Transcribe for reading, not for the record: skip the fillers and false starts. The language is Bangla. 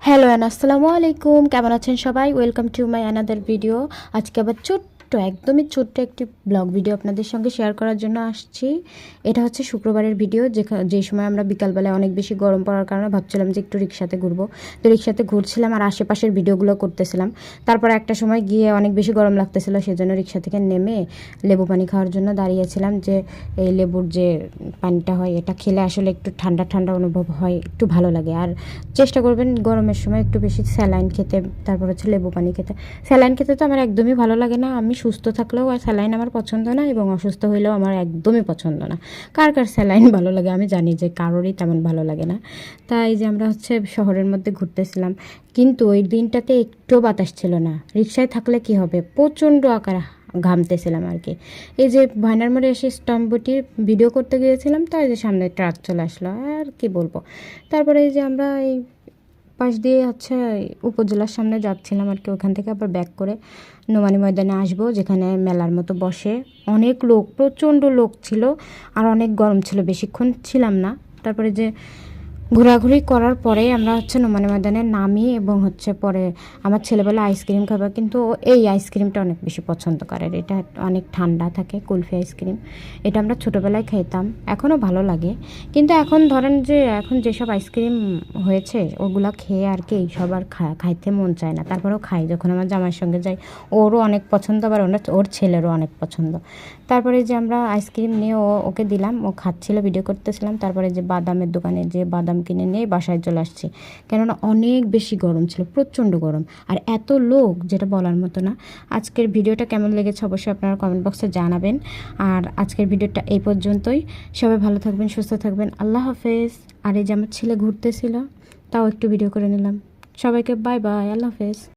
হ্যালো অ্যান্ড আসসালামু আলাইকুম, কেমন আছেন সবাই? Welcome to my another video. আজকে আবার একদমই ছোট্ট একটি ব্লগ ভিডিও আপনাদের সঙ্গে শেয়ার করার জন্য আসছি। এটা হচ্ছে শুক্রবারের ভিডিও, যেই সময় আমরা বিকালবেলায় অনেক বেশি গরম পড়ার কারণে ভাবছিলাম যে একটু রিক্সাতে ঘুরবো। তো রিক্সাতে ঘুরছিলাম আর আশেপাশের ভিডিওগুলো করতেছিলাম। তারপর একটা সময় গিয়ে অনেক বেশি গরম লাগতেছিল, সেজন্য রিক্সা থেকে নেমে লেবু পানি খাওয়ার জন্য দাঁড়িয়েছিলাম। যে এই লেবুর যে পানিটা হয়, এটা খেলে আসলে একটু ঠান্ডা ঠান্ডা অনুভব হয়, একটু ভালো লাগে। আর চেষ্টা করবেন গরমের সময় একটু বেশি স্যালাইন খেতে, তারপর হচ্ছে লেবু পানি খেতে। স্যালাইন খেতে তো আমার একদমই ভালো লাগে না। আমি সুস্থ থাকলেও আর স্যালাইন আমার পছন্দ না, এবং অসুস্থ হইলেও আমার একদমই পছন্দ না। কার কার স্যালাইন ভালো লাগে আমি জানি যে কারোরই তেমন ভালো লাগে না। তাই যে আমরা হচ্ছে শহরের মধ্যে ঘুরতেছিলাম, কিন্তু ওই দিনটাতে একটু বাতাস ছিল না। রিক্সায় থাকলে কি হবে, প্রচণ্ড আকার ঘামতেছিলাম আর কি। এই যে ভাইনার মোড়ে এসে স্টম্পটি ভিডিও করতে গিয়েছিলাম, তাই যে সামনে ট্রাক চলে আসলো, আর কি বলবো। তারপরে এই যে আমরা এই পাশ দিয়ে হচ্ছে উপজেলার সামনে যাচ্ছিলাম আর কি। ওখান থেকে আবার ব্যাক করে নোমানী ময়দানে আসবো, যেখানে মেলার মতো বসে। অনেক লোক, প্রচণ্ড লোক ছিল, আর অনেক গরম ছিল, বেশিক্ষণ ছিলাম না। তারপরে যে ঘোরাঘুরি করার পরে আমরা হচ্ছে নোমানী ময়দানে নামি, এবং হচ্ছে পরে আমার ছেলেবেলা আইসক্রিম খাবে, কিন্তু ও এই আইসক্রিমটা অনেক বেশি পছন্দ করে। এটা অনেক ঠান্ডা থাকে, কুলফি আইসক্রিম। এটা আমরা ছোটোবেলায় খাইতাম, এখনও ভালো লাগে। কিন্তু এখন ধরেন যে এখন যেসব আইসক্রিম হয়েছে ওগুলা খেয়ে আর কি এইসব আর খাইতে মন চায় না। তারপরেও খাই, যখন আমার জামাইয়ের সঙ্গে যাই ওরও অনেক পছন্দ, আবার ওর ছেলেরও অনেক পছন্দ। তারপরে যে আমরা আইসক্রিম নিয়ে ওকে দিলাম, ও খাচ্ছিল, ভিডিও করতেছিলাম। তারপরে যে বাদামের দোকানে যে বাদাম কিনে নিয়ে বাসায় চলে আসছি, কেননা অনেক বেশি গরম ছিল, প্রচণ্ড গরম, আর এত লোক যেটা বলার মতো না। আজকের ভিডিওটা কেমন লেগেছে অবশ্যই আপনারা কমেন্ট বক্সে জানাবেন। আর আজকের ভিডিওটা এই পর্যন্তই। সবাই ভালো থাকবেন, সুস্থ থাকবেন, আল্লাহ হাফেজ। আর এই যে আমার ছেলে ঘুরতেছিল, তাও একটু ভিডিও করে নিলাম। সবাইকে বাই বাই, আল্লাহ হাফেজ।